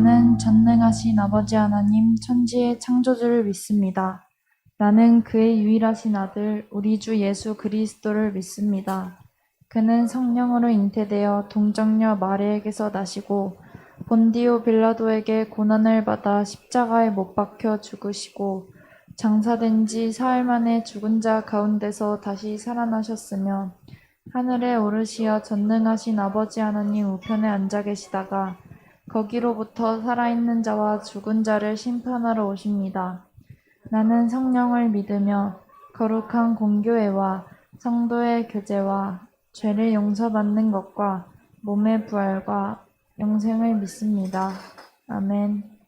나는 전능하신 아버지 하나님 천지의 창조주를 믿습니다. 나는 그의 유일하신 아들 우리 주 예수 그리스도를 믿습니다. 그는 성령으로 잉태되어 동정녀 마리에게서 나시고 본디오 빌라도에게 고난을 받아 십자가에 못 박혀 죽으시고 장사된 지 사흘 만에 죽은 자 가운데서 다시 살아나셨으며 하늘에 오르시어 전능하신 아버지 하나님 우편에 앉아 계시다가 거기로부터 살아있는 자와 죽은 자를 심판하러 오십니다. 나는 성령을 믿으며 거룩한 공교회와 성도의 교제와 죄를 용서받는 것과 몸의 부활과 영생을 믿습니다. 아멘.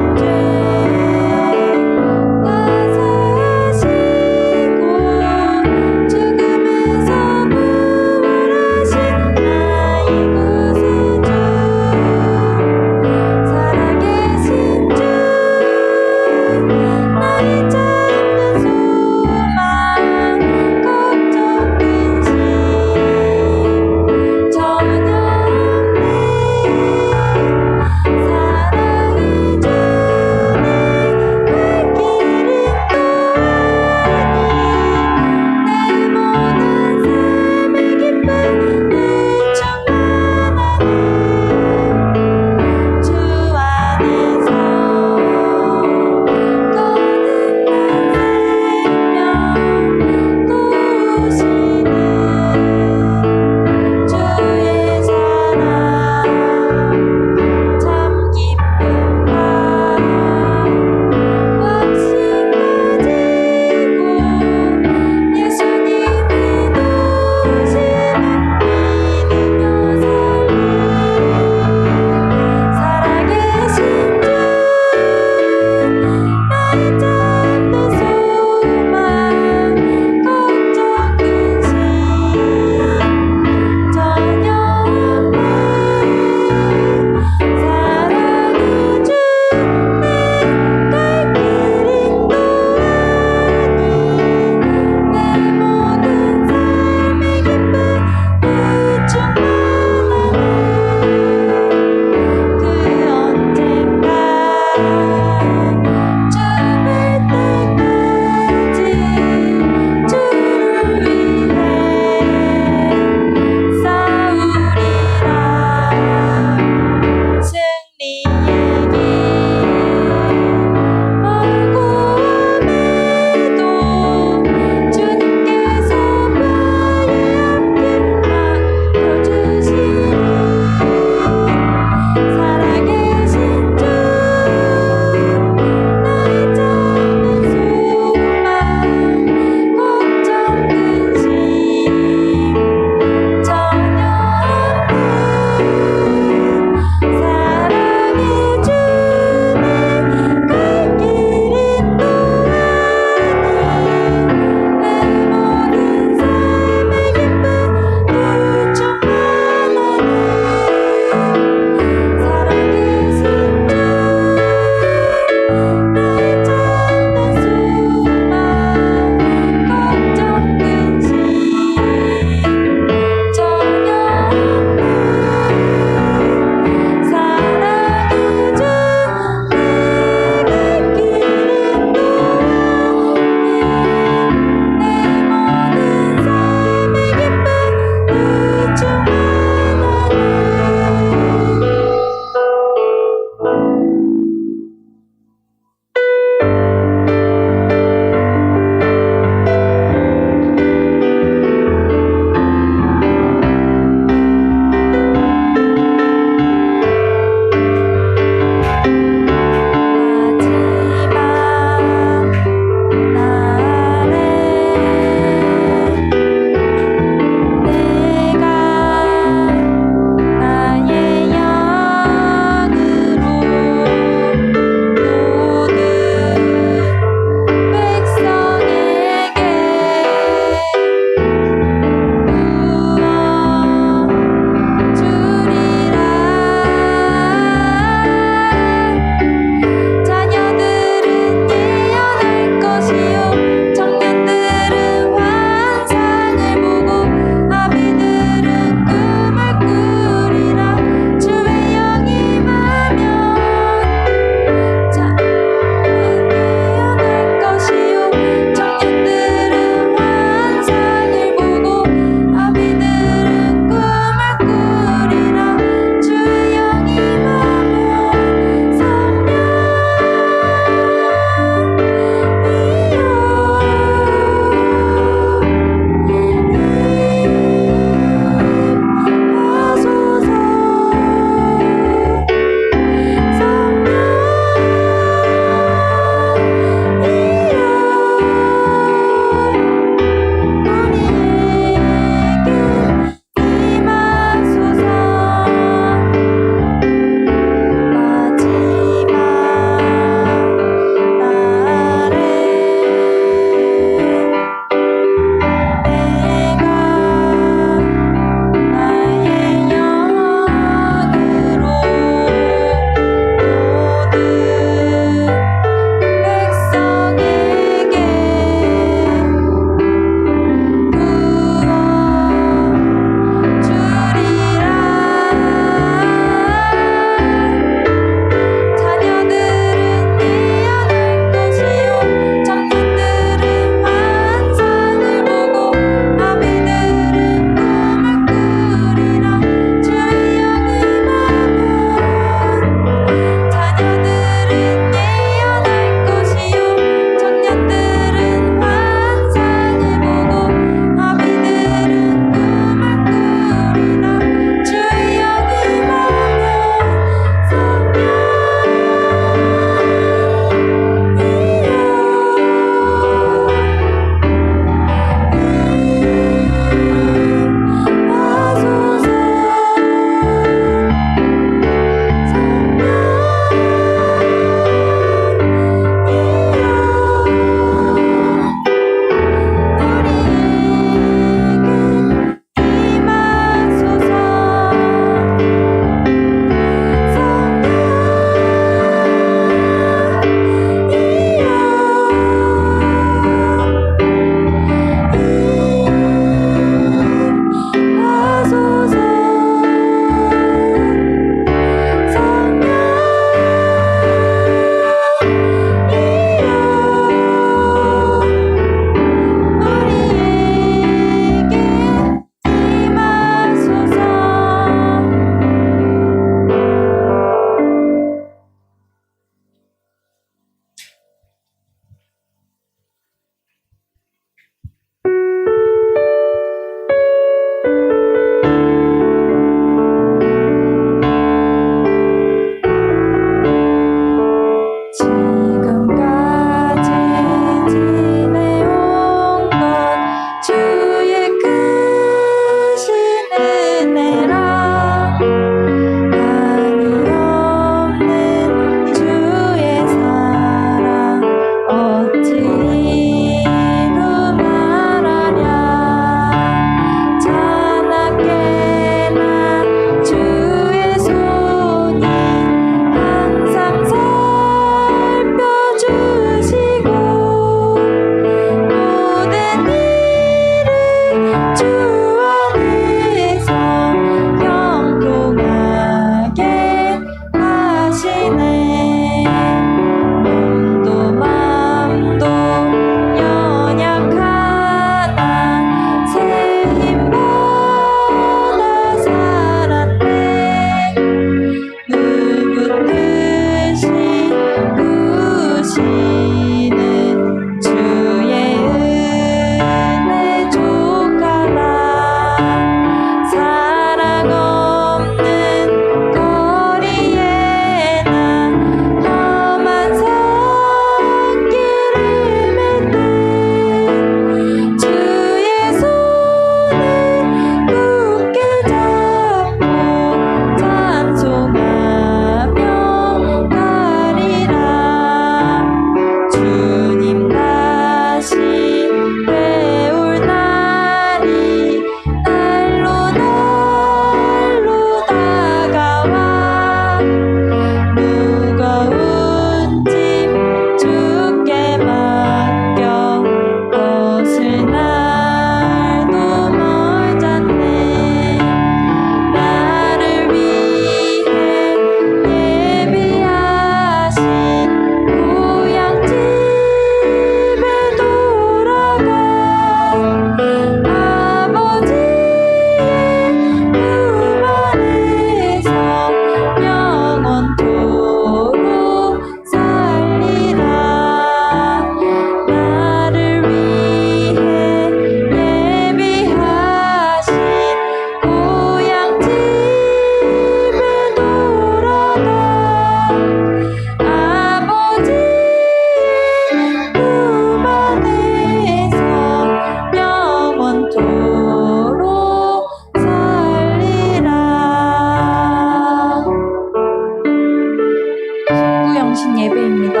송구영신 예배입니다.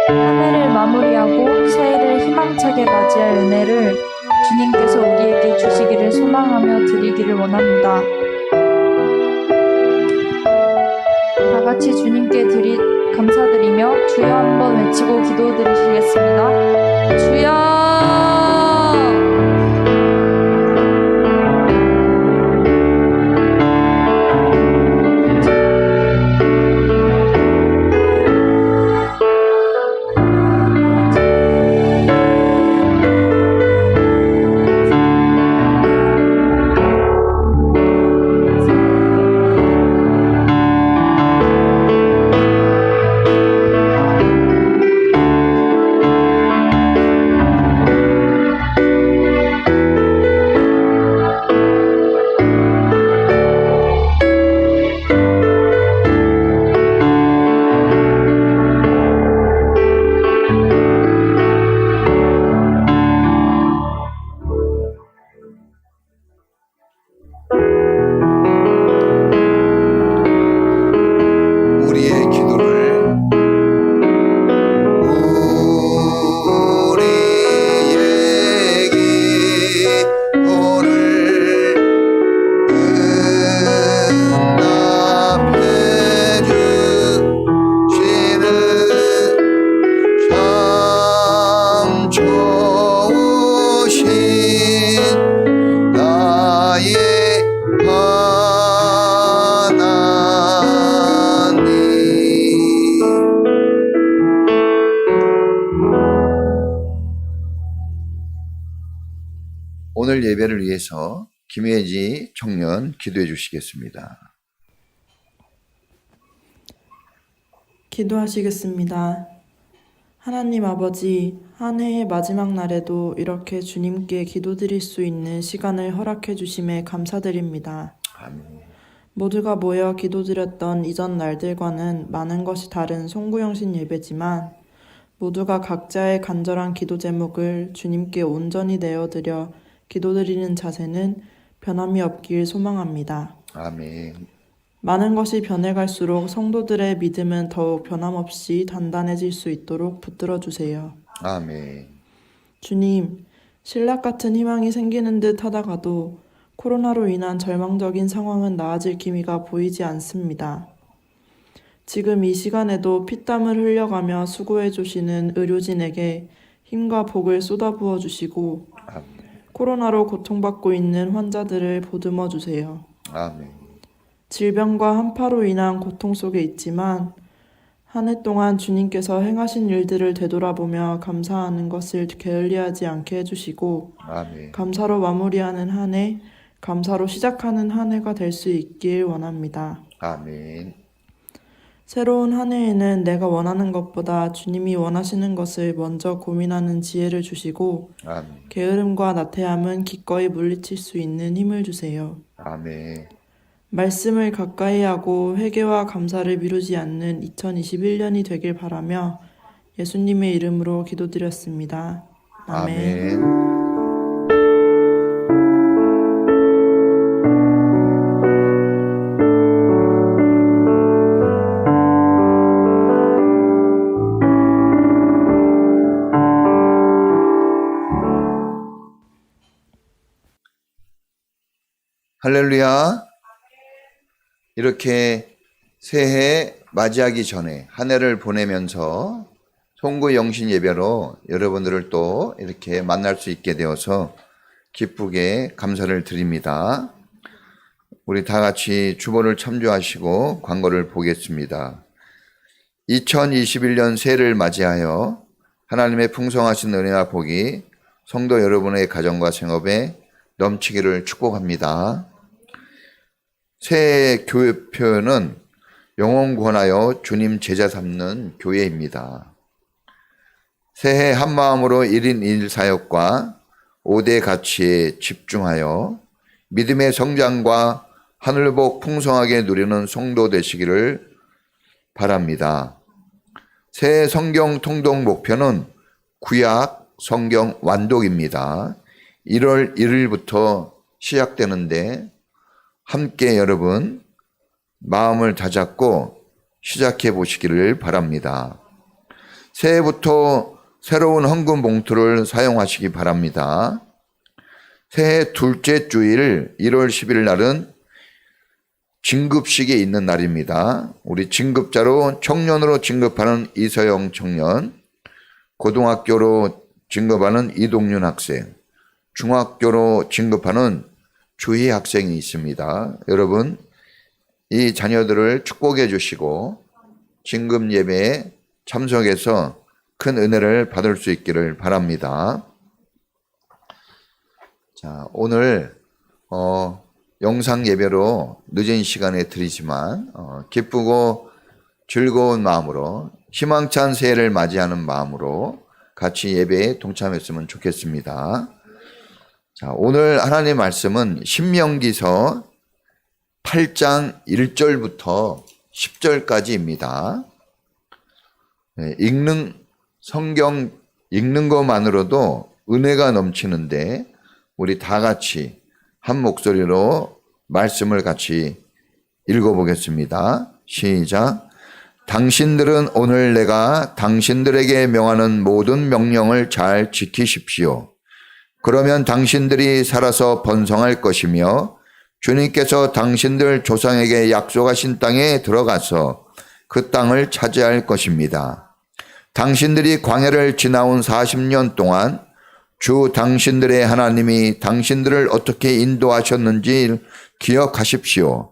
한 해를 마무리하고 새해를 희망차게 맞이할 은혜를 주님께서 우리에게 주시기를 소망하며 드리기를 원합니다. 다 같이 주님께 감사드리며 주여 한번 외치고 기도드리시겠습니다. 주여! 오늘 예배를 위해서 김혜지 청년 기도해 주시겠습니다. 기도하시겠습니다. 하나님 아버지, 한 해의 마지막 날에도 이렇게 주님께 기도드릴 수 있는 시간을 허락해 주심에 감사드립니다. 아멘. 모두가 모여 기도드렸던 이전 날들과는 많은 것이 다른 송구영신 예배지만 모두가 각자의 간절한 기도 제목을 주님께 온전히 내어드려 기도드리는 자세는 변함이 없길 소망합니다. 아멘. 많은 것이 변해갈수록 성도들의 믿음은 더욱 변함없이 단단해질 수 있도록 붙들어 주세요. 아멘. 주님, 신락 같은 희망이 생기는 듯 하다가도 코로나로 인한 절망적인 상황은 나아질 기미가 보이지 않습니다. 지금 이 시간에도 피땀을 흘려가며 수고해 주시는 의료진에게 힘과 복을 쏟아부어 주시고 아멘. 코로나로 고통받고 있는 환자들을 보듬어 주세요. 아멘. 질병과 한파로 인한 고통 속에 있지만 한 해 동안 주님께서 행하신 일들을 되돌아보며 감사하는 것을 게을리하지 않게 해주시고 아멘. 감사로 마무리하는 한 해, 감사로 시작하는 한 해가 될 수 있길 원합니다. 아멘. 새로운 한 해에는 내가 원하는 것보다 주님이 원하시는 것을 먼저 고민하는 지혜를 주시고 아멘. 게으름과 나태함은 기꺼이 물리칠 수 있는 힘을 주세요. 아멘. 말씀을 가까이 하고 회개와 감사를 미루지 않는 2021년이 되길 바라며 예수님의 이름으로 기도드렸습니다. 아멘. 아멘. 할렐루야. 이렇게 새해 맞이하기 전에 한 해를 보내면서 송구영신 예배로 여러분들을 또 이렇게 만날 수 있게 되어서 기쁘게 감사를 드립니다. 우리 다 같이 주보를 참조하시고 광고를 보겠습니다. 2021년 새해를 맞이하여 하나님의 풍성하신 은혜와 복이 성도 여러분의 가정과 생업에 넘치기를 축복합니다. 새해 교회표는 영혼 구원하여 주님 제자 삼는 교회입니다. 새해 한마음으로 1인 1 사역과 5대 가치에 집중하여 믿음의 성장과 하늘복 풍성하게 누리는 성도 되시기를 바랍니다. 새해 성경 통독 목표는 구약 성경 완독입니다. 1월 1일부터 시작되는데 함께 여러분 마음을 다잡고 시작해 보시기를 바랍니다. 새해부터 새로운 헌금 봉투를 사용하시기 바랍니다. 새해 둘째 주일 1월 10일 날은 진급식이 있는 날입니다. 우리 진급자로 청년으로 진급하는 이서영 청년, 고등학교로 진급하는 이동윤 학생, 중학교로 진급하는 주희 학생이 있습니다. 여러분, 이 자녀들을 축복해 주시고 진급 예배에 참석해서 큰 은혜를 받을 수 있기를 바랍니다. 자, 오늘 영상 예배로 늦은 시간에 드리지만 기쁘고 즐거운 마음으로 희망찬 새해를 맞이하는 마음으로 같이 예배에 동참했으면 좋겠습니다. 자, 오늘 하나님의 말씀은 신명기서 8장 1절부터 10절까지입니다. 성경 읽는 것만으로도 은혜가 넘치는데 우리 다 같이 한 목소리로 말씀을 같이 읽어보겠습니다. 시작. 당신들은 오늘 내가 당신들에게 명하는 모든 명령을 잘 지키십시오. 그러면 당신들이 살아서 번성할 것이며 주님께서 당신들 조상에게 약속하신 땅에 들어가서 그 땅을 차지할 것입니다. 당신들이 광야를 지나온 40년 동안 주 당신들의 하나님이 당신들을 어떻게 인도하셨는지 기억하십시오.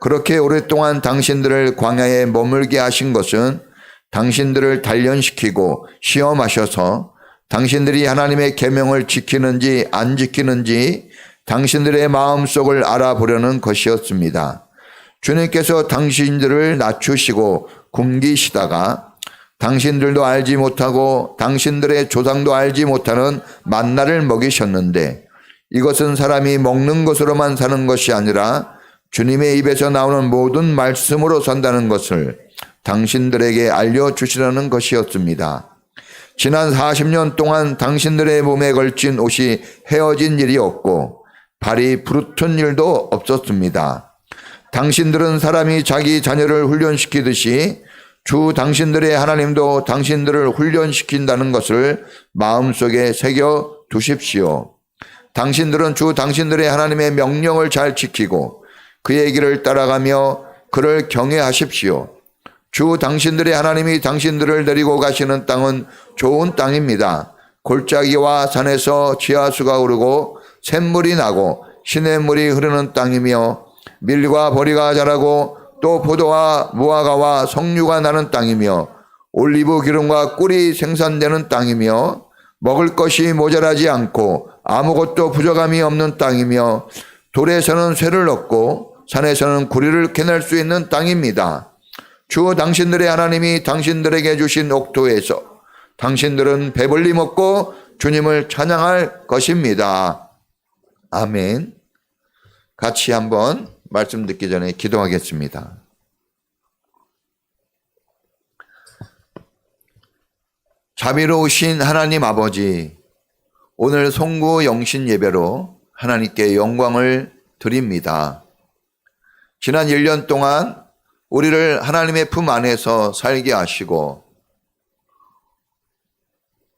그렇게 오랫동안 당신들을 광야에 머물게 하신 것은 당신들을 단련시키고 시험하셔서 당신들이 하나님의 계명을 지키는지 안 지키는지 당신들의 마음속을 알아보려는 것이었습니다. 주님께서 당신들을 낮추시고 굶기시다가 당신들도 알지 못하고 당신들의 조상도 알지 못하는 만나를 먹이셨는데 이것은 사람이 먹는 것으로만 사는 것이 아니라 주님의 입에서 나오는 모든 말씀으로 산다는 것을 당신들에게 알려주시려는 것이었습니다. 지난 40년 동안 당신들의 몸에 걸친 옷이 헤어진 일이 없고 발이 부르튼 일도 없었습니다. 당신들은 사람이 자기 자녀를 훈련시키듯이 주 당신들의 하나님도 당신들을 훈련시킨다는 것을 마음속에 새겨 두십시오. 당신들은 주 당신들의 하나님의 명령을 잘 지키고 그의 길을 따라가며 그를 경외하십시오. 주 당신들의 하나님이 당신들을 데리고 가시는 땅은 좋은 땅입니다. 골짜기와 산에서 지하수가 오르고 샘물이 나고 시냇물이 흐르는 땅이며 밀과 보리가 자라고 또 포도와 무화과와 석류가 나는 땅이며 올리브 기름과 꿀이 생산되는 땅이며 먹을 것이 모자라지 않고 아무것도 부족함이 없는 땅이며 돌에서는 쇠를 얻고 산에서는 구리를 캐낼 수 있는 땅입니다. 주 당신들의 하나님이 당신들에게 주신 옥토에서 당신들은 배불리 먹고 주님을 찬양할 것입니다. 아멘. 같이 한번 말씀 듣기 전에 기도하겠습니다. 자비로우신 하나님 아버지, 오늘 송구 영신 예배로 하나님께 영광을 드립니다. 지난 1년 동안 우리를 하나님의 품 안에서 살게 하시고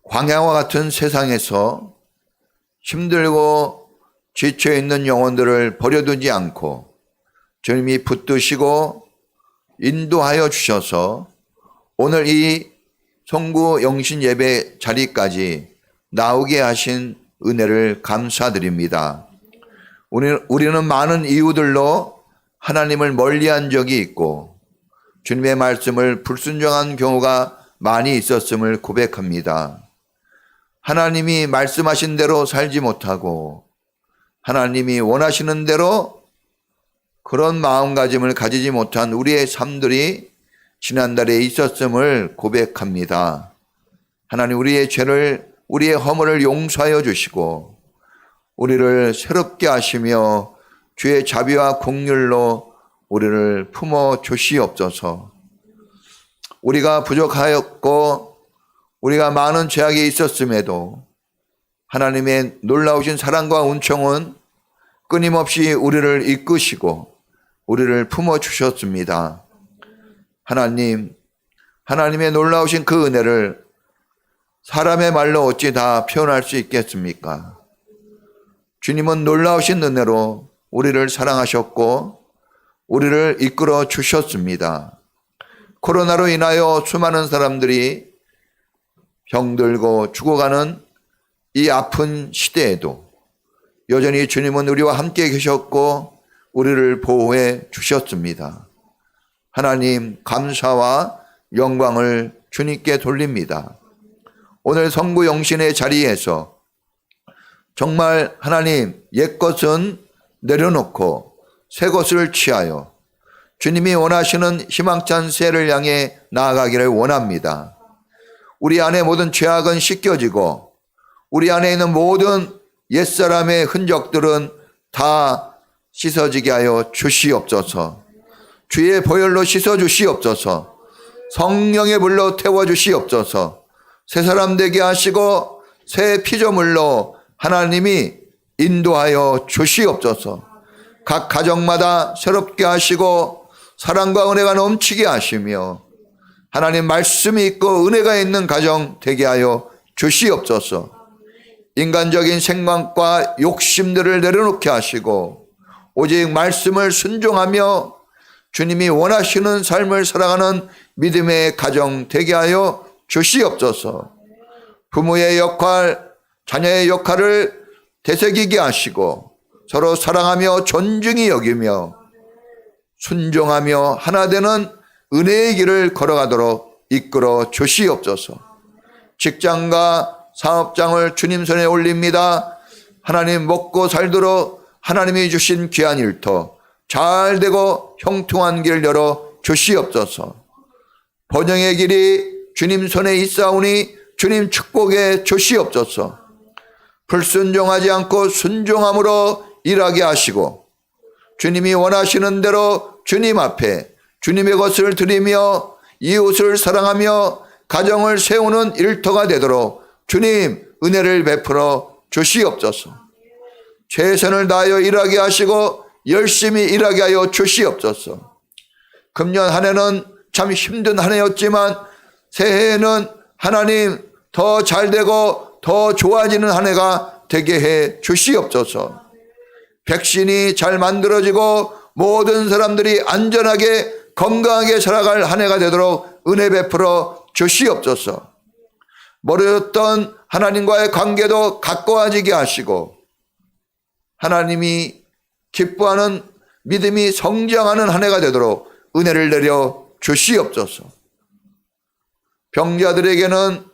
광야와 같은 세상에서 힘들고 지쳐있는 영혼들을 버려두지 않고 주님이 붙드시고 인도하여 주셔서 오늘 이 송구 영신 예배 자리까지 나오게 하신 은혜를 감사드립니다. 우리는 많은 이유들로 하나님을 멀리한 적이 있고 주님의 말씀을 불순종한 경우가 많이 있었음을 고백합니다. 하나님이 말씀하신 대로 살지 못하고 하나님이 원하시는 대로 그런 마음가짐을 가지지 못한 우리의 삶들이 지난달에 있었음을 고백합니다. 하나님, 우리의 죄를, 우리의 허물을 용서하여 주시고 우리를 새롭게 하시며 주의 자비와 긍휼로 우리를 품어 주시옵소서. 우리가 부족하였고 우리가 많은 죄악이 있었음에도 하나님의 놀라우신 사랑과 은총은 끊임없이 우리를 이끄시고 우리를 품어 주셨습니다. 하나님의 놀라우신 그 은혜를 사람의 말로 어찌 다 표현할 수 있겠습니까? 주님은 놀라우신 은혜로 우리를 사랑하셨고 우리를 이끌어 주셨습니다. 코로나로 인하여 수많은 사람들이 병들고 죽어가는 이 아픈 시대에도 여전히 주님은 우리와 함께 계셨고 우리를 보호해 주셨습니다. 하나님, 감사와 영광을 주님께 돌립니다. 오늘 성부 영신의 자리에서 정말 하나님, 옛것은 내려놓고 새 것을 취하여 주님이 원하시는 희망찬 새를 향해 나아가기를 원합니다. 우리 안에 모든 죄악은 씻겨지고 우리 안에 있는 모든 옛사람의 흔적들은 다 씻어지게 하여 주시옵소서. 주의 보혈로 씻어 주시옵소서. 성령의 불로 태워 주시옵소서. 새 사람 되게 하시고 새 피조물로 하나님이 인도하여 주시옵소서. 각 가정마다 새롭게 하시고 사랑과 은혜가 넘치게 하시며 하나님 말씀이 있고 은혜가 있는 가정 되게 하여 주시옵소서. 인간적인 생각과 욕심들을 내려놓게 하시고 오직 말씀을 순종하며 주님이 원하시는 삶을 살아가는 믿음의 가정 되게 하여 주시옵소서. 부모의 역할, 자녀의 역할을 되새기게 하시고 서로 사랑하며 존중히 여기며 순종하며 하나 되는 은혜의 길을 걸어가도록 이끌어 주시옵소서. 직장과 사업장을 주님 손에 올립니다. 하나님 먹고 살도록 하나님이 주신 귀한 일터 잘 되고 형통한 길 열어 주시옵소서. 번영의 길이 주님 손에 있사오니 주님 축복해 주시옵소서. 불순종하지 않고 순종함으로 일하게 하시고 주님이 원하시는 대로 주님 앞에 주님의 것을 드리며 이웃을 사랑하며 가정을 세우는 일터가 되도록 주님 은혜를 베풀어 주시옵소서. 최선을 다하여 일하게 하시고 열심히 일하게 하여 주시옵소서. 금년 한 해는 참 힘든 한 해였지만 새해에는 하나님 더 잘되고 더 좋아지는 한 해가 되게 해 주시옵소서. 백신이 잘 만들어지고 모든 사람들이 안전하게 건강하게 살아갈 한 해가 되도록 은혜 베풀어 주시옵소서. 멀어졌던 하나님과의 관계도 가까워지게 하시고 하나님이 기뻐하는 믿음이 성장하는 한 해가 되도록 은혜를 내려 주시옵소서. 병자들에게는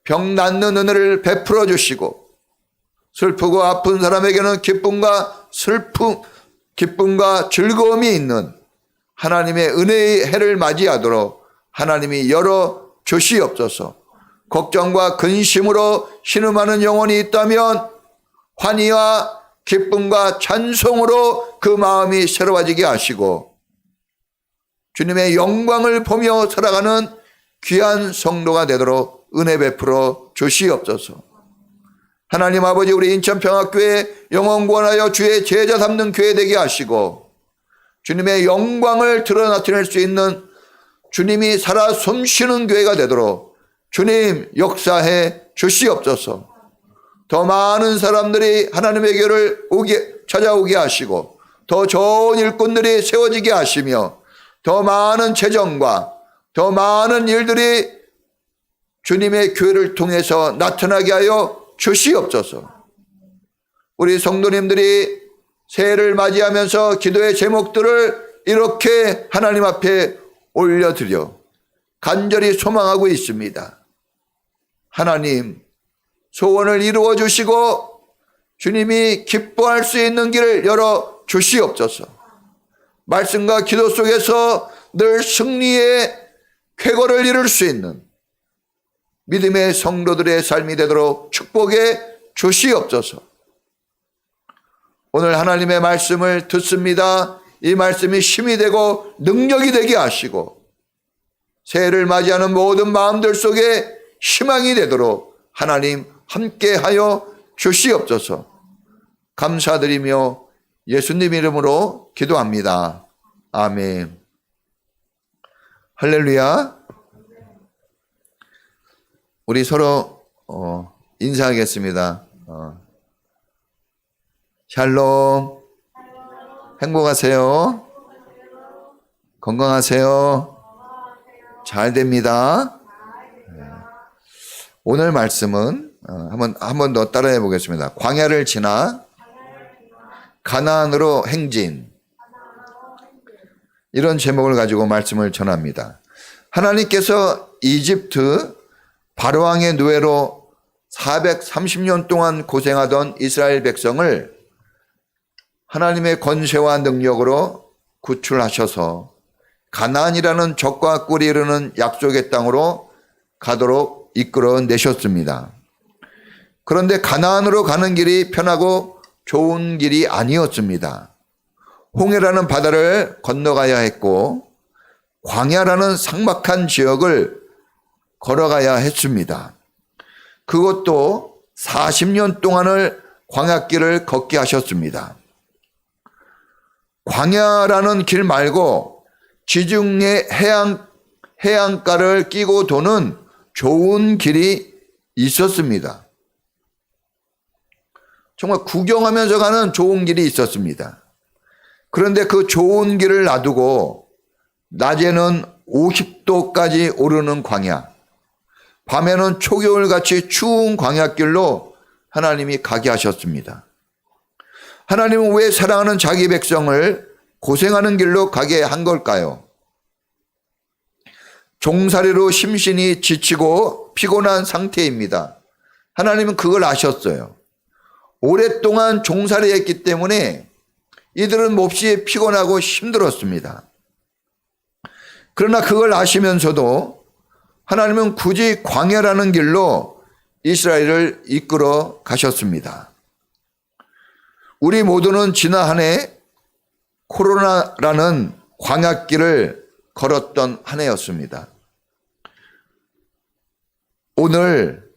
병 낫는 은혜를 베풀어 주시고 슬프고 아픈 사람에게는 기쁨과 즐거움이 있는 하나님의 은혜의 해를 맞이하도록 하나님이 열어 주시옵소서. 걱정과 근심으로 신음하는 영혼이 있다면 환희와 기쁨과 찬송으로 그 마음이 새로워지게 하시고 주님의 영광을 보며 살아가는 귀한 성도가 되도록 은혜 베풀어 주시옵소서. 하나님 아버지, 우리 인천평화교회 영원 구원하여 주의 제자 삼는 교회 되게 하시고 주님의 영광을 드러나타낼 수 있는 주님이 살아 숨쉬는 교회가 되도록 주님 역사해 주시옵소서. 더 많은 사람들이 하나님의 교회를 찾아오게 하시고 더 좋은 일꾼들이 세워지게 하시며 더 많은 재정과 더 많은 일들이 주님의 교회를 통해서 나타나게 하여 주시옵소서. 우리 성도님들이 새해를 맞이하면서 기도의 제목들을 이렇게 하나님 앞에 올려드려 간절히 소망하고 있습니다. 하나님, 소원을 이루어 주시고 주님이 기뻐할 수 있는 길을 열어 주시옵소서. 말씀과 기도 속에서 늘 승리의 쾌거를 이룰 수 있는 믿음의 성도들의 삶이 되도록 축복해 주시옵소서. 오늘 하나님의 말씀을 듣습니다. 이 말씀이 힘이 되고 능력이 되게 하시고 새해를 맞이하는 모든 마음들 속에 희망이 되도록 하나님 함께하여 주시옵소서. 감사드리며 예수님 이름으로 기도합니다. 아멘. 할렐루야. 우리 서로 인사하겠습니다. 샬롬. 행복하세요. 건강하세요. 잘 됩니다. 오늘 말씀은 한 번 더 따라해 보겠습니다. 광야를 지나 가나안으로 행진. 이런 제목을 가지고 말씀을 전합니다. 하나님께서 이집트 바로왕의 노예로 430년 동안 고생하던 이스라엘 백성을 하나님의 권세와 능력으로 구출하셔서 가나안이라는 적과 꿀이 흐르는 약속의 땅으로 가도록 이끌어 내셨습니다. 그런데 가나안으로 가는 길이 편하고 좋은 길이 아니었습니다. 홍해라는 바다를 건너가야 했고 광야라는 삭막한 지역을 걸어가야 했습니다. 그것도 40년 동안을 광야길을 걷게 하셨습니다. 광야라는 길 말고 지중해 해안가를 끼고 도는 좋은 길이 있었습니다. 정말 구경하면서 가는 좋은 길이 있었습니다. 그런데 그 좋은 길을 놔두고 낮에는 50도까지 오르는 광야, 밤에는 초겨울같이 추운 광야길로 하나님이 가게 하셨습니다. 하나님은 왜 사랑하는 자기 백성을 고생하는 길로 가게 한 걸까요? 종살이로 심신이 지치고 피곤한 상태입니다. 하나님은 그걸 아셨어요. 오랫동안 종살이했기 때문에 이들은 몹시 피곤하고 힘들었습니다. 그러나 그걸 아시면서도 하나님은 굳이 광야라는 길로 이스라엘을 이끌어 가셨습니다. 우리 모두는 지난 한 해 코로나라는 광야길을 걸었던 한 해였습니다. 오늘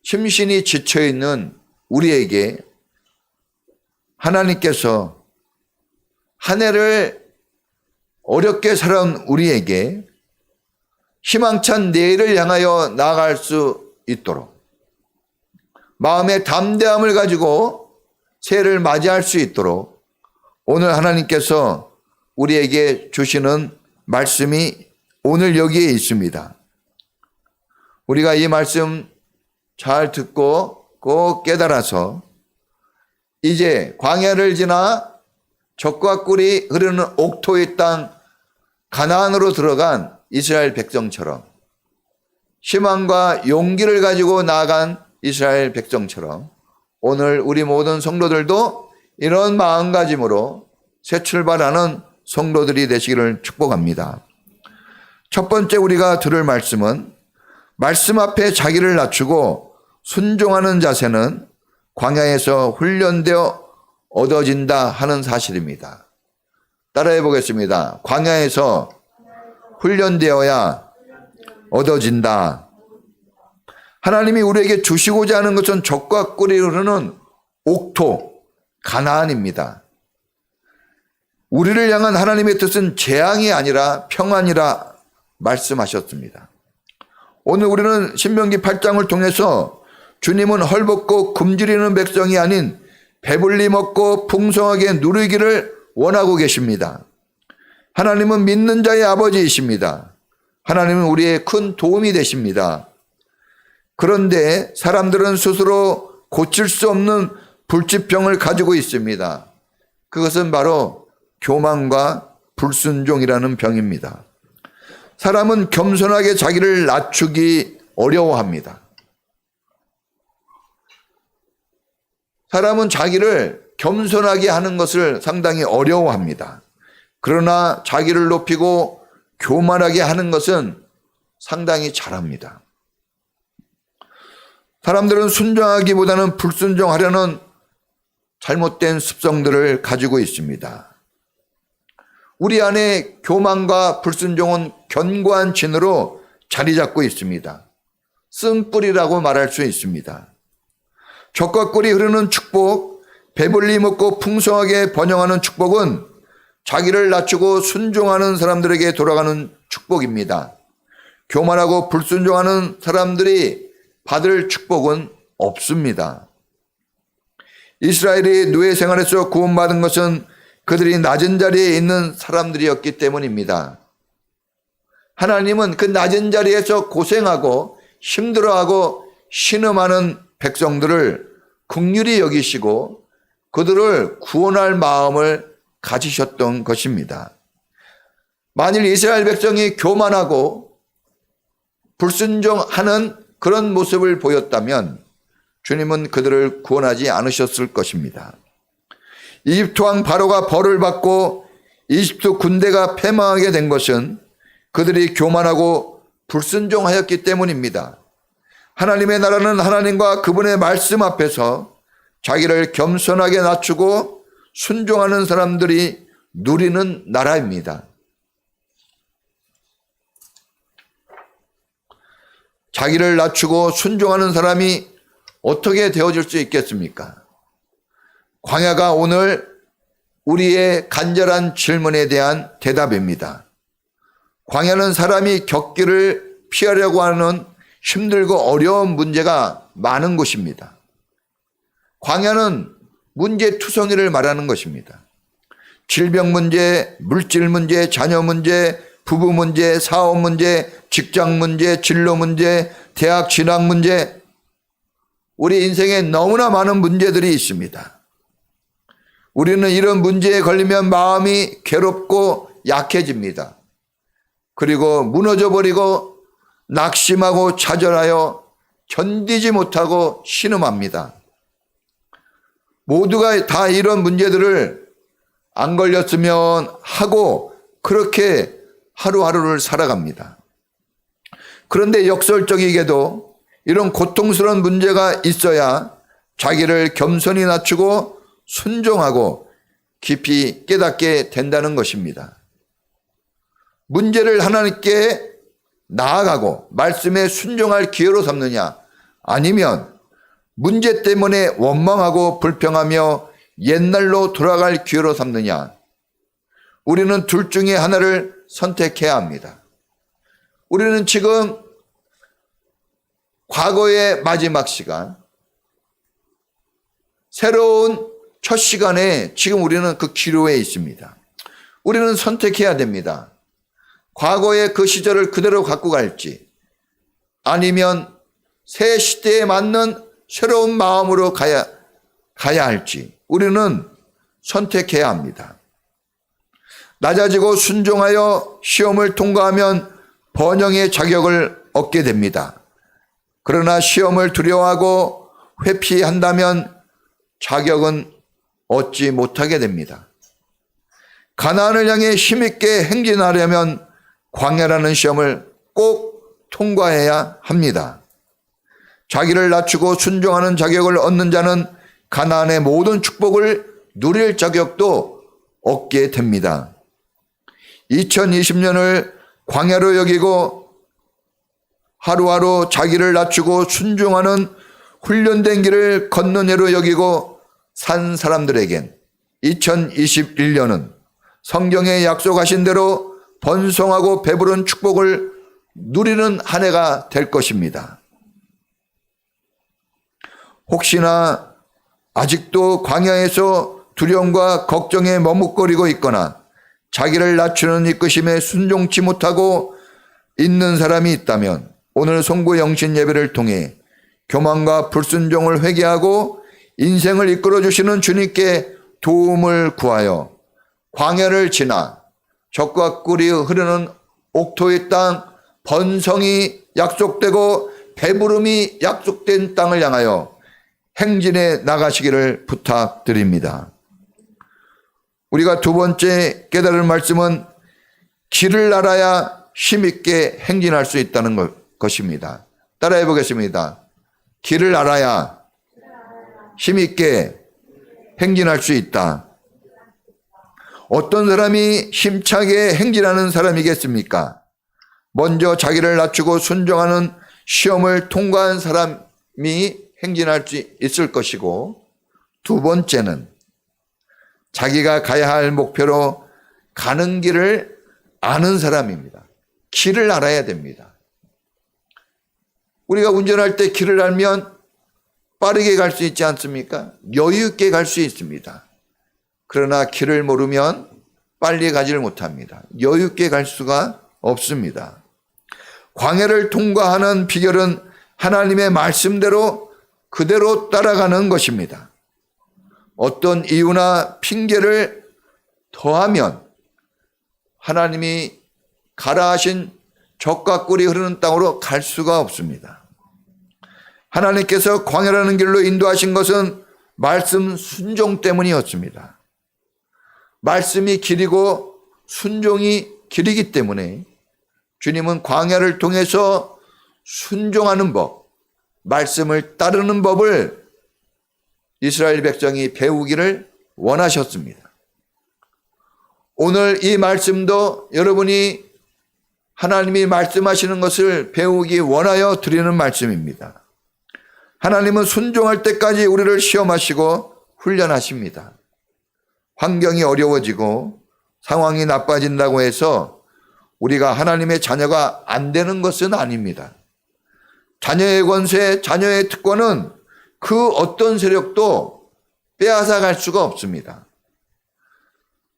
심신이 지쳐있는 우리에게 하나님께서 한 해를 어렵게 살아온 우리에게 희망찬 내일을 향하여 나아갈 수 있도록 마음의 담대함을 가지고 새해를 맞이할 수 있도록 오늘 하나님께서 우리에게 주시는 말씀이 오늘 여기에 있습니다. 우리가 이 말씀 잘 듣고 꼭 깨달아서 이제 광야를 지나 젖과 꿀이 흐르는 옥토의 땅 가나안으로 들어간 이스라엘 백성처럼 희망과 용기를 가지고 나아간 이스라엘 백성처럼 오늘 우리 모든 성도들도 이런 마음가짐으로 새 출발하는 성도들이 되시기를 축복합니다. 첫 번째 우리가 들을 말씀은 말씀 앞에 자기를 낮추고 순종하는 자세는 광야에서 훈련되어 얻어진다 하는 사실입니다. 따라해 보겠습니다. 광야에서 훈련되어야 얻어진다. 하나님이 우리에게 주시고자 하는 것은 젖과 꿀이 흐르는 옥토, 가나안입니다. 우리를 향한 하나님의 뜻은 재앙이 아니라 평안이라 말씀하셨습니다. 오늘 우리는 신명기 8장을 통해서 주님은 헐벗고 굶주리는 백성이 아닌 배불리 먹고 풍성하게 누리기를 원하고 계십니다. 하나님은 믿는 자의 아버지이십니다. 하나님은 우리의 큰 도움이 되십니다. 그런데 사람들은 스스로 고칠 수 없는 불치병을 가지고 있습니다. 그것은 바로 교만과 불순종이라는 병입니다. 사람은 겸손하게 자기를 낮추기 어려워합니다. 사람은 자기를 겸손하게 하는 것을 상당히 어려워합니다. 그러나 자기를 높이고 교만하게 하는 것은 상당히 잘합니다. 사람들은 순종하기보다는 불순종하려는 잘못된 습성들을 가지고 있습니다. 우리 안에 교만과 불순종은 견고한 진으로 자리 잡고 있습니다. 쓴뿌리라고 말할 수 있습니다. 젖과 꿀이 흐르는 축복, 배불리 먹고 풍성하게 번영하는 축복은 자기를 낮추고 순종하는 사람들에게 돌아가는 축복입니다. 교만하고 불순종하는 사람들이 받을 축복은 없습니다. 이스라엘이 노예 생활에서 구원받은 것은 그들이 낮은 자리에 있는 사람들이었기 때문입니다. 하나님은 그 낮은 자리에서 고생하고 힘들어하고 신음하는 백성들을 긍휼히 여기시고 그들을 구원할 마음을 가지셨던 것입니다. 만일 이스라엘 백성이 교만하고 불순종하는 그런 모습을 보였다면 주님은 그들을 구원하지 않으셨을 것입니다. 이집트 왕 바로가 벌을 받고 이집트 군대가 패망하게 된 것은 그들이 교만하고 불순종하였기 때문입니다. 하나님의 나라는 하나님과 그분의 말씀 앞에서 자기를 겸손하게 낮추고 순종하는 사람들이 누리는 나라입니다. 자기를 낮추고 순종하는 사람이 어떻게 되어질 수 있겠습니까? 광야가 오늘 우리의 간절한 질문에 대한 대답입니다. 광야는 사람이 겪기를 피하려고 하는 힘들고 어려운 문제가 많은 곳입니다. 광야는 문제투성이를 말하는 것입니다. 질병 문제, 물질 문제, 자녀 문제, 부부 문제, 사업 문제, 직장 문제, 진로 문제, 대학 진학 문제, 우리 인생에 너무나 많은 문제들이 있습니다. 우리는 이런 문제에 걸리면 마음이 괴롭고 약해집니다. 그리고 무너져버리고 낙심하고 좌절하여 견디지 못하고 신음합니다. 모두가 다 이런 문제들을 안 걸렸으면 하고 그렇게 하루하루를 살아갑니다. 그런데 역설적이게도 이런 고통스러운 문제가 있어야 자기를 겸손히 낮추고 순종하고 깊이 깨닫게 된다는 것입니다. 문제를 하나님께 나아가고 말씀에 순종할 기회로 삼느냐, 아니면 문제 때문에 원망하고 불평하며 옛날로 돌아갈 기회로 삼느냐, 우리는 둘 중에 하나를 선택해야 합니다. 우리는 지금 과거의 마지막 시간, 새로운 첫 시간에 지금 우리는 그 기로에 있습니다. 우리는 선택해야 됩니다. 과거의 그 시절을 그대로 갖고 갈지, 아니면 새 시대에 맞는 새로운 마음으로 가야 할지 우리는 선택해야 합니다. 낮아지고 순종하여 시험을 통과하면 번영의 자격을 얻게 됩니다. 그러나 시험을 두려워하고 회피한다면 자격은 얻지 못하게 됩니다. 가나안을 향해 힘있게 행진하려면 광야라는 시험을 꼭 통과해야 합니다. 자기를 낮추고 순종하는 자격을 얻는 자는 가나안의 모든 축복을 누릴 자격도 얻게 됩니다. 2020년을 광야로 여기고 하루하루 자기를 낮추고 순종하는 훈련된 길을 걷는 해로 여기고 산 사람들에겐 2021년은 성경에 약속하신 대로 번성하고 배부른 축복을 누리는 한 해가 될 것입니다. 혹시나 아직도 광야에서 두려움과 걱정에 머뭇거리고 있거나 자기를 낮추는 이끄심에 순종치 못하고 있는 사람이 있다면 오늘 송구 영신 예배를 통해 교만과 불순종을 회개하고 인생을 이끌어 주시는 주님께 도움을 구하여 광야를 지나 젖과 꿀이 흐르는 옥토의 땅, 번성이 약속되고 배부름이 약속된 땅을 향하여 행진해 나가시기를 부탁드립니다. 우리가 두 번째 깨달을 말씀은 길을 알아야 힘있게 행진할 수 있다는 것입니다. 따라해 보겠습니다. 길을 알아야 힘있게 행진할 수 있다. 어떤 사람이 힘차게 행진하는 사람이겠습니까? 먼저 자기를 낮추고 순종하는 시험을 통과한 사람이 행진할 수 있을 것이고, 두 번째는 자기가 가야 할 목표로 가는 길을 아는 사람입니다. 길을 알아야 됩니다. 우리가 운전할 때 길을 알면 빠르게 갈 수 있지 않습니까? 여유 있게 갈 수 있습니다. 그러나 길을 모르면 빨리 가지를 못합니다. 여유 있게 갈 수가 없습니다. 광야를 통과하는 비결은 하나님의 말씀대로 그대로 따라가는 것입니다. 어떤 이유나 핑계를 더하면 하나님이 가라 하신 젖과 꿀이 흐르는 땅으로 갈 수가 없습니다. 하나님께서 광야라는 길로 인도하신 것은 말씀 순종 때문이었습니다. 말씀이 길이고 순종이 길이기 때문에 주님은 광야를 통해서 순종하는 법, 말씀을 따르는 법을 이스라엘 백성이 배우기를 원하셨습니다. 오늘 이 말씀도 여러분이 하나님이 말씀하시는 것을 배우기 원하여 드리는 말씀입니다. 하나님은 순종할 때까지 우리를 시험하시고 훈련하십니다. 환경이 어려워지고 상황이 나빠진다고 해서 우리가 하나님의 자녀가 안 되는 것은 아닙니다. 자녀의 권세, 자녀의 특권은 그 어떤 세력도 빼앗아 갈 수가 없습니다.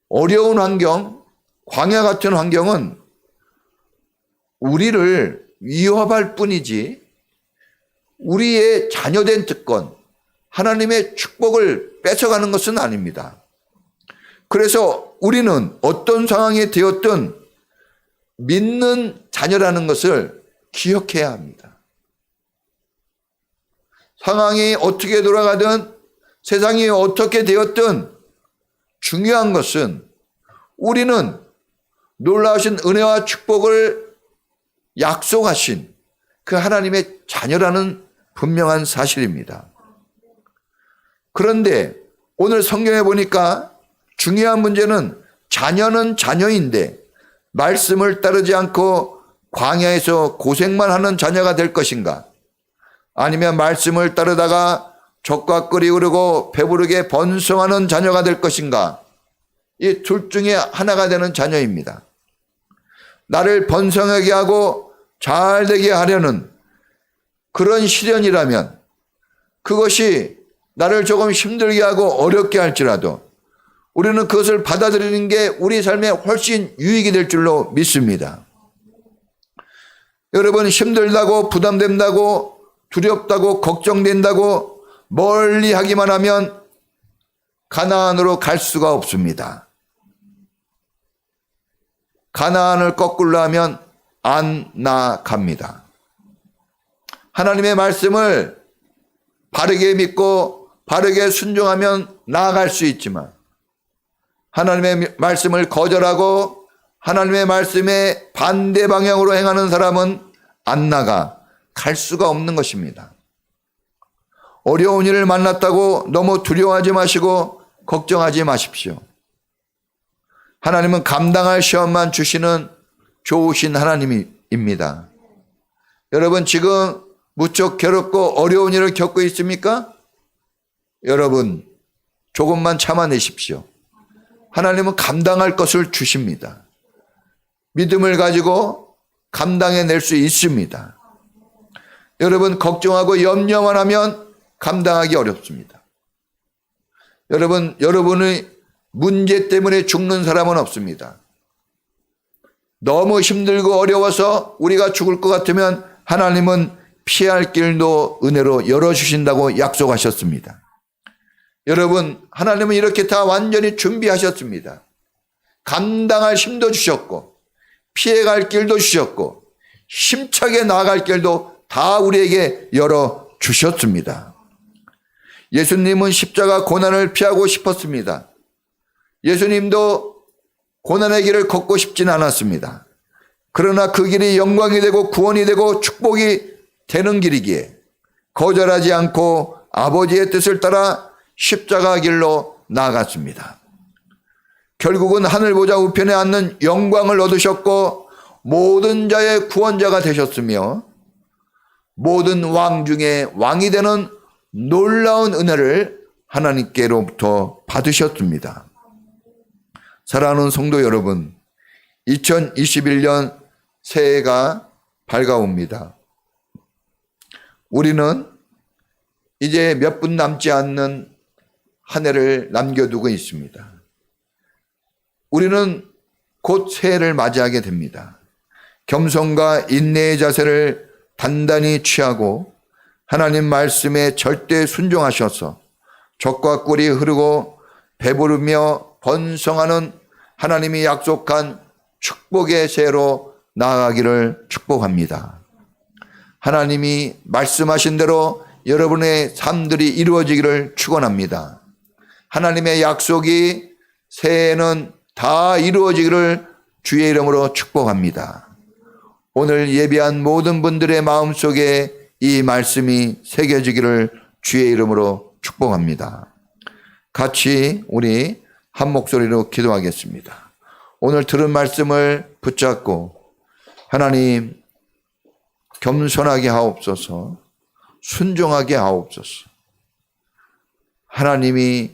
어려운 환경, 광야 같은 환경은 우리를 위협할 뿐이지 우리의 자녀된 특권, 하나님의 축복을 뺏어가는 것은 아닙니다. 그래서 우리는 어떤 상황이 되었든 믿는 자녀라는 것을 기억해야 합니다. 상황이 어떻게 돌아가든 세상이 어떻게 되었든 중요한 것은 우리는 놀라우신 은혜와 축복을 약속하신 그 하나님의 자녀라는 분명한 사실입니다. 그런데 오늘 성경에 보니까 중요한 문제는 자녀는 자녀인데 말씀을 따르지 않고 광야에서 고생만 하는 자녀가 될 것인가? 아니면 말씀을 따르다가 젖과 꿀이 흐르고 배부르게 번성하는 자녀가 될 것인가? 이 둘 중에 하나가 되는 자녀입니다. 나를 번성하게 하고 잘 되게 하려는 그런 시련이라면 그것이 나를 조금 힘들게 하고 어렵게 할지라도 우리는 그것을 받아들이는 게 우리 삶에 훨씬 유익이 될 줄로 믿습니다. 여러분, 힘들다고 부담된다고 두렵다고 걱정된다고 멀리 하기만 하면 가나안으로 갈 수가 없습니다. 가나안을 거꾸로 하면 안 나갑니다. 하나님의 말씀을 바르게 믿고 바르게 순종하면 나아갈 수 있지만 하나님의 말씀을 거절하고 하나님의 말씀에 반대 방향으로 행하는 사람은 안 나가 갈 수가 없는 것입니다. 어려운 일을 만났다고 너무 두려워하지 마시고 걱정하지 마십시오. 하나님은 감당할 시험만 주시는 좋으신 하나님입니다. 여러분, 지금 무척 괴롭고 어려운 일을 겪고 있습니까? 여러분, 조금만 참아내십시오. 하나님은 감당할 것을 주십니다. 믿음을 가지고 감당해낼 수 있습니다. 여러분, 걱정하고 염려만 하면 감당하기 어렵습니다. 여러분, 여러분의 문제 때문에 죽는 사람은 없습니다. 너무 힘들고 어려워서 우리가 죽을 것 같으면 하나님은 피할 길도 은혜로 열어주신다고 약속하셨습니다. 여러분, 하나님은 이렇게 다 완전히 준비하셨습니다. 감당할 힘도 주셨고 피해갈 길도 주셨고 힘차게 나아갈 길도 다 우리에게 열어주셨습니다. 예수님은 십자가 고난을 피하고 싶었습니다. 예수님도 고난의 길을 걷고 싶진 않았습니다. 그러나 그 길이 영광이 되고 구원이 되고 축복이 되는 길이기에 거절하지 않고 아버지의 뜻을 따라 십자가 길로 나아갔습니다. 결국은 하늘 보좌 우편에 앉는 영광을 얻으셨고 모든 자의 구원자가 되셨으며 모든 왕 중에 왕이 되는 놀라운 은혜를 하나님께로부터 받으셨습니다. 사랑하는 성도 여러분, 2021년 새해가 밝아옵니다. 우리는 이제 몇 분 남지 않는 한 해를 남겨두고 있습니다. 우리는 곧 새해를 맞이하게 됩니다. 겸손과 인내의 자세를 단단히 취하고 하나님 말씀에 절대 순종하셔서 젖과 꿀이 흐르고 배부르며 번성하는 하나님이 약속한 축복의 새해로 나아가기를 축복합니다. 하나님이 말씀하신 대로 여러분의 삶들이 이루어지기를 축원합니다. 하나님의 약속이 새해에는 다 이루어지기를 주의 이름으로 축복합니다. 오늘 예배한 모든 분들의 마음속에 이 말씀이 새겨지기를 주의 이름으로 축복합니다. 같이 우리 한 목소리로 기도하겠습니다. 오늘 들은 말씀을 붙잡고 하나님 겸손하게 하옵소서, 순종하게 하옵소서. 하나님이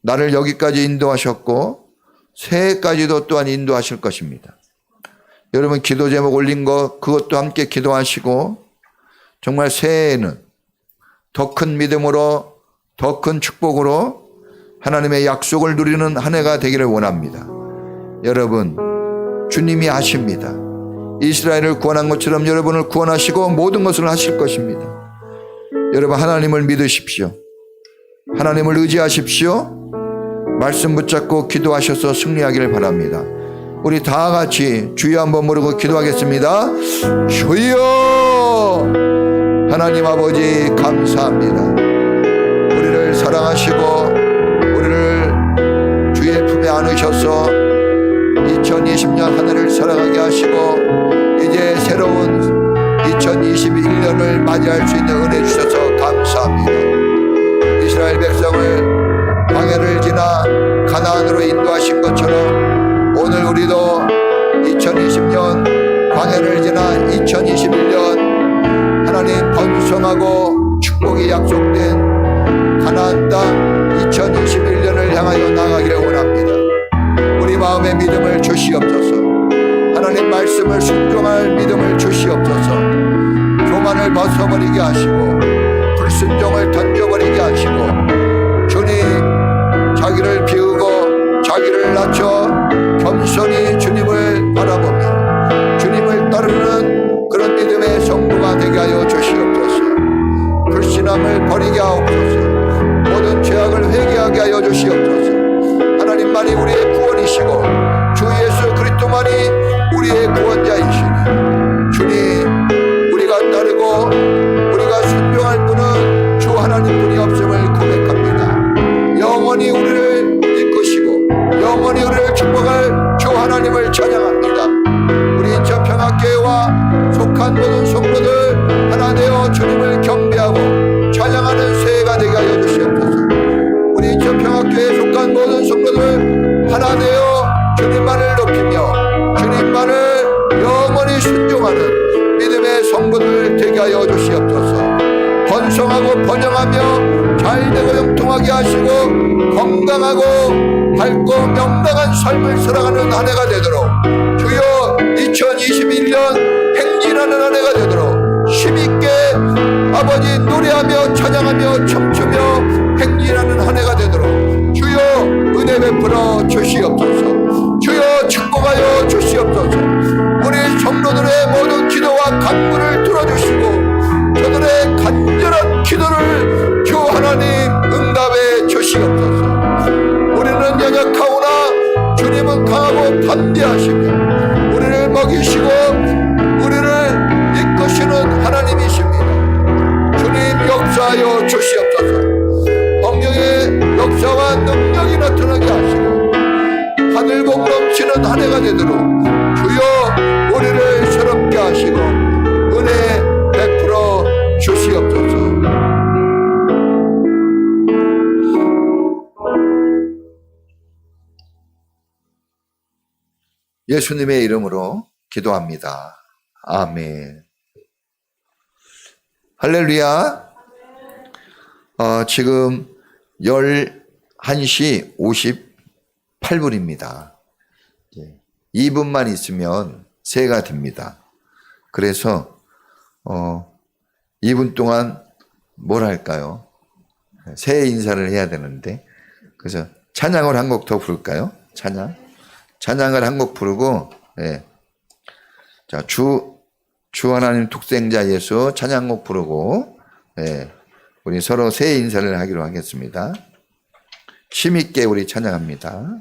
나를 여기까지 인도하셨고 새해까지도 또한 인도하실 것입니다. 여러분 기도 제목 올린 거 그것도 함께 기도하시고 정말 새해에는 더 큰 믿음으로 더 큰 축복으로 하나님의 약속을 누리는 한 해가 되기를 원합니다. 여러분 주님이 아십니다. 이스라엘을 구원한 것처럼 여러분을 구원하시고 모든 것을 하실 것입니다. 여러분 하나님을 믿으십시오. 하나님을 의지하십시오. 말씀 붙잡고 기도하셔서 승리하기를 바랍니다. 우리 다 같이 주여 한번 부르고 기도하겠습니다. 주여 하나님 아버지 감사합니다. 우리를 사랑하시고 우리를 주의 품에 안으셔서 2020년 한 해를 살아가게 하시고 이제 새로운 2021년을 맞이할 수 있는 은혜 주셔서 감사합니다. 이스라엘 백성을 광야를 지나 가나안으로 인도하신 것처럼 오늘 우리도 2020년 광야를 지나 2021년 하나님 번성하고 축복이 약속된 가나안 땅 2021년을 향하여 나가기를 원합니다. 우리 마음의 믿음을 주시옵소서. 하나님 말씀을 순종할 믿음을 주시옵소서. 교만을 벗어버리게 하시고 불순종을 던져버리게 하시고 주님 자기를 비우고 자기를 낮춰 겸손히 주님을 바라보며 주님을 따르는 그런 믿음의 성도가 되게 하여 주시옵소서. 불신함을 버리게 하옵소서. 모든 죄악을 회개하게 하여 주시옵소서. 하나님만이 우리의 구원이시고 주 예수 그리스도만이 우리의 구원자이시니 주님 우리가 따르고 우리가 순종할 분은 주 하나님뿐이 없음을 고백합니다. 영원히 우리를 이끄시고 영원히 우리를 축복할 주 하나님을 찬양합니다. 우리 인천평화교회와 속한 모든 성도들 하나 되어 주님을 경배하고 찬양하는 새해가 되게 하여 주시옵소서. 우리 인천평화교회에 속한 모든 성도들 하나 되어 주님만을 높이며 주님만을 영원히 순종하는 믿음의 성도들 되게 하여 주시옵소서. 번성하고 번영하며 잘되고 형통하게 하시고 건강하고 밝고 명랑한 삶을 살아가는 한 해가 되도록 주여 2021년 행진하는 한 해가 되도록 힘있게 아버지 노래하며 찬양하며 춤추며 행진하는 한 해가 되도록 주여 은혜 베풀어 주시옵소서. 주여 축복하여 주시옵소서. 우리 성도들의 모든 기도와 간구를 들어주시고 저들의 간절한 기도를 주 하나님 응답해 주시옵소서. 우리는 연약하오나 주님은 강하고 담대하시며 우리를 먹이시고 우리를 이끄시는 하나님이십니다. 주님 역사하여 주시옵소서. 성령의 역사와 능력이 나타나게 하시고 하늘 복 넘치는 한 해가 되도록 주여 우리를 새롭게 하시고 은혜 베풀어 주시옵소서. 예수님의 이름으로 기도합니다. 아멘. 할렐루야. 지금 11시 58분입니다. 2분만 있으면 새해가 됩니다. 그래서 2분 동안 뭘 할까요? 새해 인사를 해야 되는데, 그래서 찬양을 한 곡 더 부를까요? 찬양을 한 곡 부르고, 예. 자, 주 하나님 독생자 예수 찬양곡 부르고, 예. 우리 서로 새해 인사를 하기로 하겠습니다. 힘있게 우리 찬양합니다.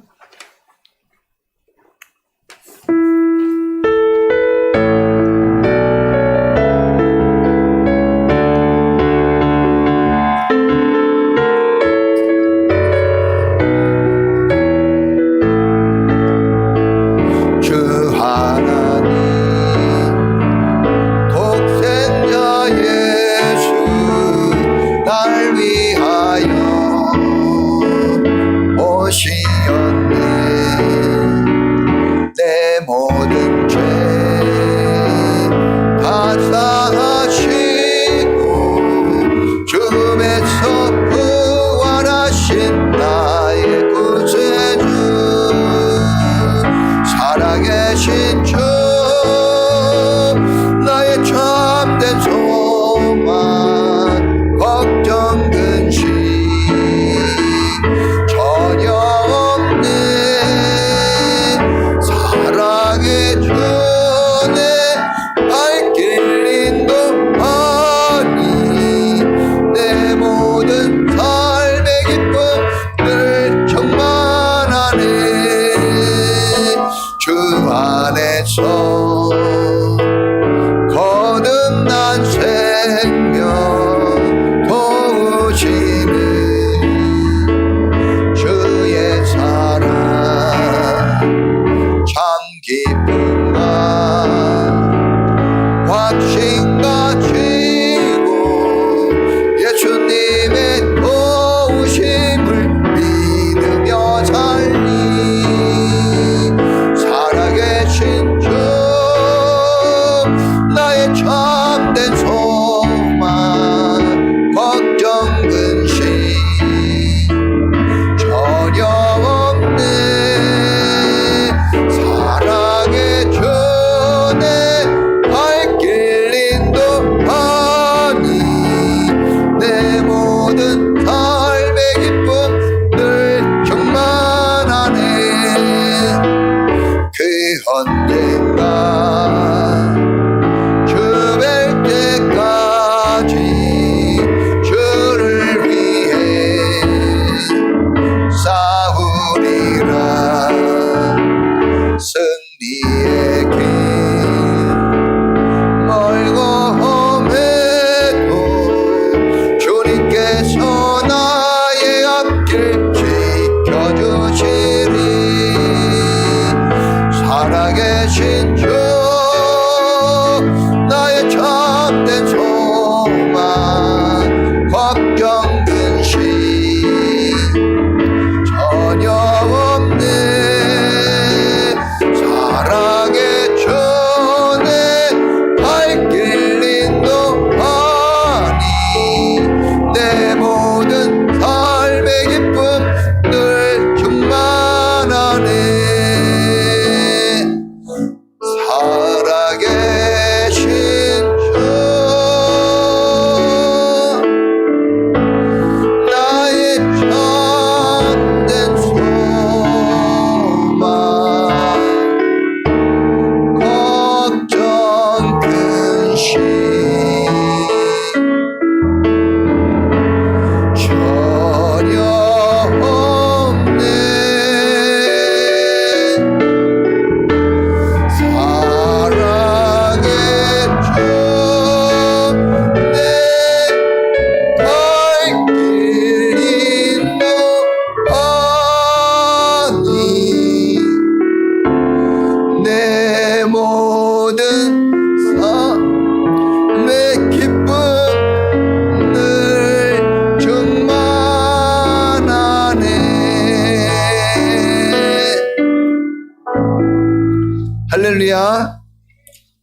할렐루야.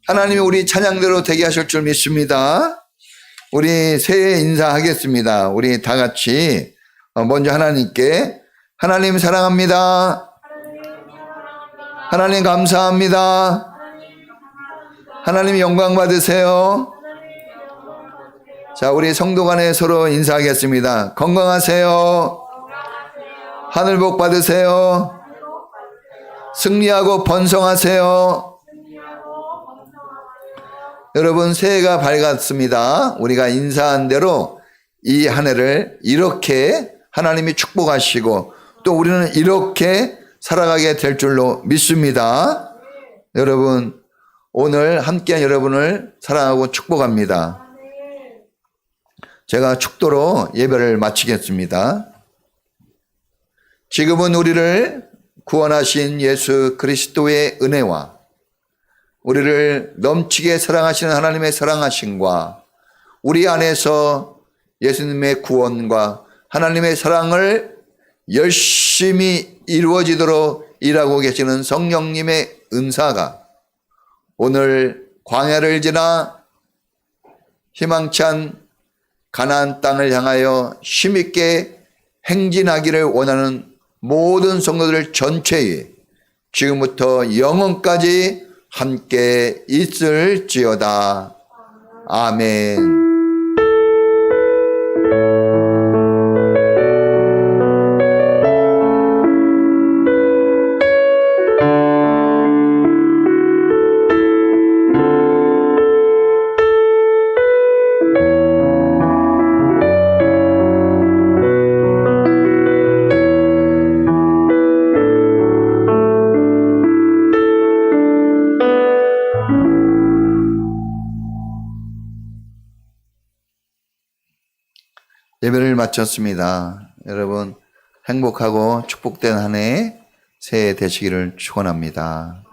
하나님이 우리 찬양대로 되게 하실 줄 믿습니다. 우리 새해 인사하겠습니다. 우리 다 같이 먼저 하나님께 하나님 사랑합니다. 하나님 감사합니다. 하나님 영광 받으세요. 자, 우리 성도 간에 서로 인사하겠습니다. 건강하세요. 하늘 복 받으세요. 승리하고 번성하세요. 여러분, 새해가 밝았습니다. 우리가 인사한 대로 이 한 해를 이렇게 하나님이 축복하시고 또 우리는 이렇게 살아가게 될 줄로 믿습니다. 여러분, 오늘 함께한 여러분을 사랑하고 축복합니다. 제가 축도로 예배를 마치겠습니다. 지금은 우리를 구원하신 예수 그리스도의 은혜와 우리를 넘치게 사랑하시는 하나님의 사랑하심과 우리 안에서 예수님의 구원과 하나님의 사랑을 열심히 이루어지도록 일하고 계시는 성령님의 은사가 오늘 광야를 지나 희망찬 가나안 땅을 향하여 힘있게 행진하기를 원하는 모든 성도들 전체에 지금부터 영원까지 함께 있을지어다. 아멘. 예배를 마쳤습니다. 여러분 행복하고 축복된 한 해 새해 되시기를 축원합니다.